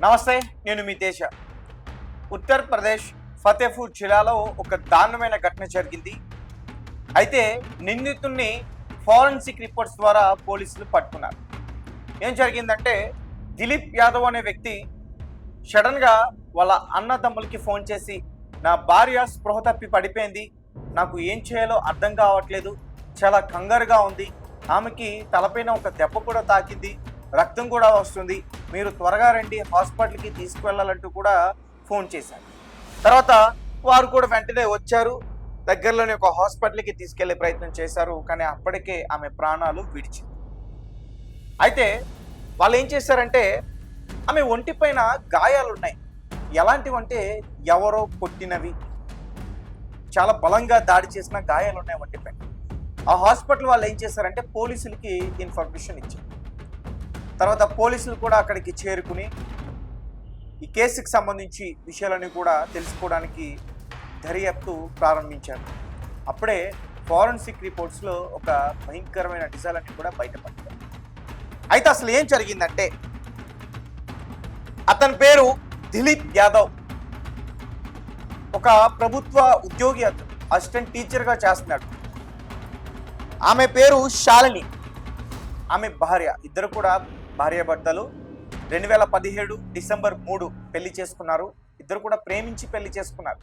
నమస్తే, నేను మీ తేజ. ఉత్తరప్రదేశ్ ఫతేపూర్ జిల్లాలో ఒక దారుణమైన ఘటన జరిగింది. అయితే నిందితుడిని ఫారెన్సిక్ రిపోర్ట్స్ ద్వారా పోలీసులు పట్టుకున్నారు. ఏం జరిగిందంటే దిలీప్ యాదవ్ అనే వ్యక్తి సడన్గా వాళ్ళ అన్నదమ్ములకి ఫోన్ చేసి, నా భార్య స్పృహ తప్పి పడిపోయింది, నాకు ఏం చేయాలో అర్థం కావట్లేదు, చాలా కంగారుగా ఉంది, ఆమెకి తలపైన ఒక దెబ్బ కూడా తాకింది, రక్తం కూడా వస్తుంది, మీరు త్వరగా రండి, హాస్పిటల్కి తీసుకువెళ్ళాలంటూ కూడా ఫోన్ చేశారు. తర్వాత వారు కూడా వెంటనే వచ్చారు, దగ్గరలోని ఒక హాస్పిటల్కి తీసుకెళ్లే ప్రయత్నం చేశారు. కానీ అప్పటికే ఆమె ప్రాణాలు విడిచింది. అయితే వాళ్ళు ఏం చేశారంటే ఆమె ఒంటిపైన గాయాలు ఉన్నాయి. ఎలాంటివంటే ఎవరో కొట్టినవి, చాలా బలంగా దాడి చేసిన గాయాలు ఉన్నాయి ఒంటిపైన. ఆ హాస్పిటల్ వాళ్ళు ఏం చేశారంటే పోలీసులకి ఇన్ఫర్మేషన్ ఇచ్చారు. తర్వాత పోలీసులు కూడా అక్కడికి చేరుకుని ఈ కేసుకి సంబంధించి విషయాలని కూడా తెలుసుకోవడానికి దర్యాప్తు ప్రారంభించారు. అప్పుడే ఫారెన్సిక్ రిపోర్ట్స్లో ఒక భయంకరమైన నిజాలన్నీ కూడా బయటపడ్డాయి. అయితే అసలు ఏం జరిగిందంటే అతని పేరు దిలీప్ యాదవ్. ఒక ప్రభుత్వ ఉద్యోగి, అతను అసిస్టెంట్ టీచర్గా చేస్తున్నాడు. ఆమె పేరు శాలిని, ఆమె భార్య. ఇద్దరు కూడా భార్యాభర్తలు. 2017 డిసెంబర్ 3 పెళ్లి చేసుకున్నారు. ఇద్దరు కూడా ప్రేమించి పెళ్లి చేసుకున్నారు,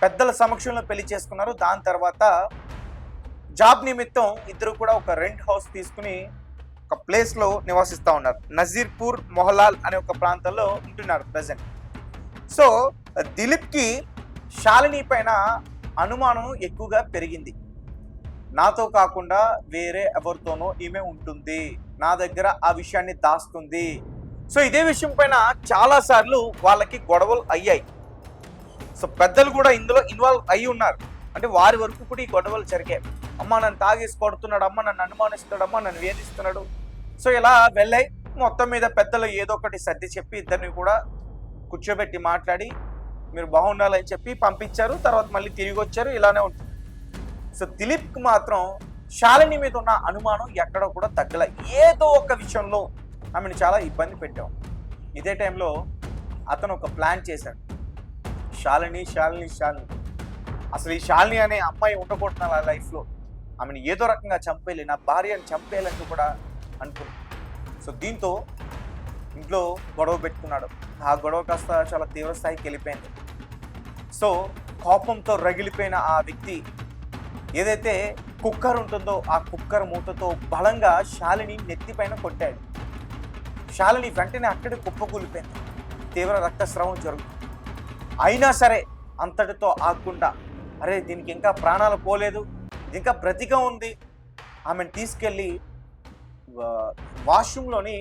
పెద్దల సమక్షంలో పెళ్లి చేసుకున్నారు. దాని తర్వాత జాబ్ నిమిత్తం ఇద్దరు కూడా ఒక రెంట్ హౌస్ తీసుకుని ఒక ప్లేస్లో నివసిస్తూ ఉన్నారు. నజీర్పూర్ మొహలాల్ అనే ఒక ప్రాంతంలో ఉంటున్నారు ప్రజెంట్. సో దిలీప్కి శాలిని పైన అనుమానం ఎక్కువగా పెరిగింది. నాతో కాకుండా వేరే ఎవరితోనో ఈమె ఉంటుంది, నా దగ్గర ఆ విషయాన్ని దాస్తుంది. సో ఇదే విషయం పైన చాలాసార్లు వాళ్ళకి గొడవలు అయ్యాయి. సో పెద్దలు కూడా ఇందులో ఇన్వాల్వ్ అయ్యి ఉన్నారు. అంటే వారి వరకు కూడా ఈ గొడవలు జరిగాయి. అమ్మ నన్ను తాగేసి కొడుతున్నాడు, అమ్మ నన్ను అనుమానిస్తున్నాడు, అమ్మ నన్ను వేధిస్తున్నాడు. సో ఇలా వెళ్ళాయి. మొత్తం మీద పెద్దలు ఏదో ఒకటి సర్ది చెప్పి ఇద్దరిని కూడా కూర్చోబెట్టి మాట్లాడి మీరు బాగుండాలని చెప్పి పంపించారు. తర్వాత మళ్ళీ తిరిగి వచ్చారు. ఇలానే ఉంటుంది. సో దిలీప్కి మాత్రం శాలిని మీద ఉన్న అనుమానం ఎక్కడ కూడా తగ్గల. ఏదో ఒక విషయంలో ఆమెను చాలా ఇబ్బంది పెట్టాం. ఇదే టైంలో అతను ఒక ప్లాన్ చేశాడు. శాలిని శాలిని శాలిని అసలు ఈ శాలిని అనే అమ్మాయి ఉండకూడదు ఆ లైఫ్లో, ఆమెను ఏదో రకంగా చంపేయాలి, నా భార్యను చంపేయాలంటూ కూడా అనుకున్నాడు. సో దీంతో ఇంట్లో గొడవ పెట్టుకున్నాడు. ఆ గొడవ కాస్త చాలా తీవ్ర స్థాయికి వెళ్ళిపోయింది. సో కోపంతో రగిలిపోయిన ఆ వ్యక్తి ఏదైతే కుక్కర్ ఉంటుందో ఆ కుక్కర్ మూతతో బలంగా శాలిని నెత్తిపైన కొట్టాడు. శాలిని వెంటనే అక్కడే కుప్పకూలిపోయింది. తీవ్ర రక్తస్రావం జరుగుతుంది. అయినా సరే అంతటితో ఆగకుండా, అరే దీనికి ఇంకా ప్రాణాలు పోలేదు, ఇది ఇంకా బ్రతిగా ఉంది, ఆమెను తీసుకెళ్ళి వాష్రూమ్లోని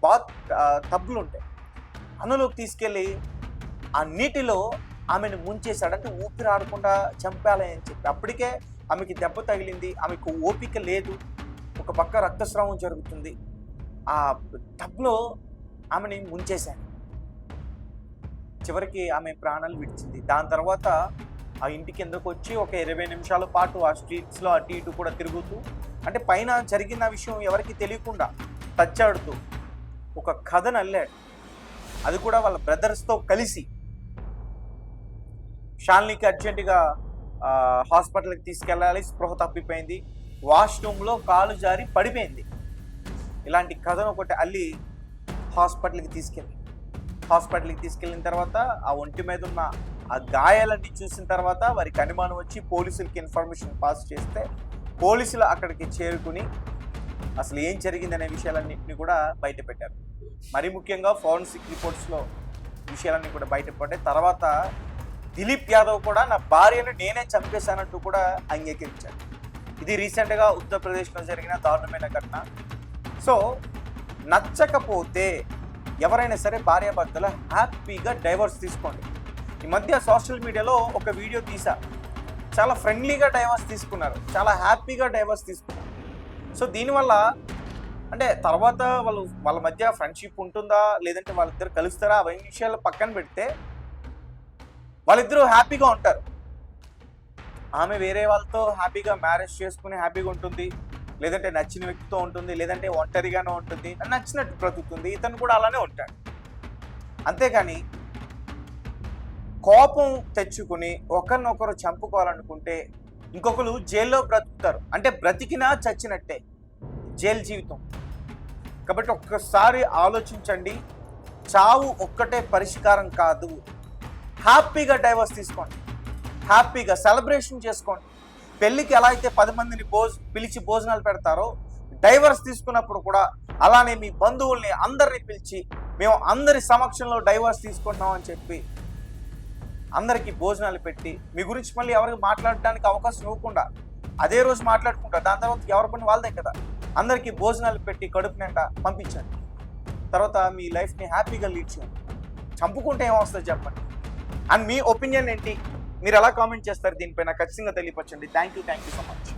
బాత్ టబ్లు ఉంటాయి, అందులోకి తీసుకెళ్ళి ఆ నీటిలో ఆమెను ముంచేశాడు. అంటే ఊపిరి ఆడకుండా చంపాలని అని చెప్పి. అప్పటికే ఆమెకి దెబ్బ తగిలింది, ఆమెకు ఓపిక లేదు, ఒక పక్క రక్తస్రావం జరుగుతుంది. ఆ టబ్లో ఆమెని ముంచేశాను. చివరికి ఆమె ప్రాణాలు విడిచింది. దాని తర్వాత ఆ ఇంటి కిందకు వచ్చి ఒక 20 నిమిషాల పాటు ఆ స్ట్రీట్స్లో అటు ఇటు కూడా తిరుగుతూ, అంటే పైన జరిగిన విషయం ఎవరికి తెలియకుండా తచ్చాడుతూ ఒక కథను అల్లాడు. అది కూడా వాళ్ళ బ్రదర్స్తో కలిసి. శాలినికి అర్జెంటుగా హాస్పిటల్కి తీసుకెళ్ళాలి, స్పృహ తప్పిపోయింది, వాష్రూమ్లో కాలు జారి పడిపోయింది. ఇలాంటి కథను ఒకటి అల్లి హాస్పిటల్కి తీసుకెళ్ళిన తర్వాత ఆ ఒంటి మీద ఉన్న ఆ గాయాలన్నీ చూసిన తర్వాత వారికి అనుమానం వచ్చి పోలీసులకి ఇన్ఫర్మేషన్ పాస్ చేస్తే పోలీసులు అక్కడికి చేరుకుని అసలు ఏం జరిగిందనే విషయాలన్నింటినీ కూడా బయటపెట్టారు. మరి ముఖ్యంగా ఫారెన్సిక్ రిపోర్ట్స్లో విషయాలన్నీ కూడా బయటపడ్డాయి. తర్వాత దిలీప్ యాదవ్ కూడా నా భార్యను నేనే చంపేశానంటూ కూడా అంగీకరించాడు. ఇది రీసెంట్గా ఉత్తరప్రదేశ్లో జరిగిన దారుణమైన ఘటన. సో నచ్చకపోతే ఎవరైనా సరే భార్యాభర్తలు హ్యాపీగా డైవర్స్ తీసుకోండి. ఈ మధ్య సోషల్ మీడియాలో ఒక వీడియో తీసా, చాలా ఫ్రెండ్లీగా డైవర్స్ తీసుకున్నారు, చాలా హ్యాపీగా డైవర్స్ తీసుకున్నారు. సో దీనివల్ల అంటే తర్వాత వాళ్ళ మధ్య ఫ్రెండ్షిప్ ఉంటుందా లేదంటే వాళ్ళిద్దరు కలుస్తారా అవన్నీ విషయాలు పక్కన పెడితే వాళ్ళిద్దరూ హ్యాపీగా ఉంటారు. ఆమె వేరే వాళ్ళతో హ్యాపీగా మ్యారేజ్ చేసుకుని హ్యాపీగా ఉంటుంది, లేదంటే నచ్చిన వ్యక్తితో ఉంటుంది, లేదంటే ఒంటరిగానే ఉంటుంది, నచ్చినట్టు బ్రతుకుతుంది. ఇతను కూడా అలానే ఉంటాడు. అంతేగాని కోపం తెచ్చుకుని ఒకరినొకరు చంపుకోవాలనుకుంటే ఇంకొకరు జైల్లో బ్రతుకుతారు. అంటే బ్రతికినా చచ్చినట్టే జైలు జీవితం. కాబట్టి ఒక్కసారి ఆలోచించండి. చావు ఒక్కటే పరిష్కారం కాదు. హ్యాపీగా డైవర్స్ తీసుకోండి, హ్యాపీగా సెలబ్రేషన్ చేసుకోండి. పెళ్ళికి ఎలా అయితే 10 మందిని పిలిచి భోజనాలు పెడతారో, డైవర్స్ తీసుకున్నప్పుడు కూడా అలానే మీ బంధువుల్ని అందరినీ పిలిచి మేము అందరి సమక్షంలో డైవర్స్ తీసుకుంటున్నాం అని చెప్పి అందరికీ భోజనాలు పెట్టి మీ గురించి మళ్ళీ ఎవరికి మాట్లాడడానికి అవకాశం ఇవ్వకుండా అదే రోజు మాట్లాడుకుంటారు. దాని తర్వాత ఎవరి పని వాళ్ళదే కదా. అందరికీ భోజనాలు పెట్టి కడుపు నిండా పంపించండి. తర్వాత మీ లైఫ్ని హ్యాపీగా లీడ్ చేయండి. చంపుకుంటే ఏమొస్తుంది చెప్పండి. అండ్ మీ ఒపీనియన్ ఏంటి? మీరు ఎలా కామెంట్ చేస్తారు దీనిపైన ఖచ్చితంగా తెలియపరచండి. Thank you so much.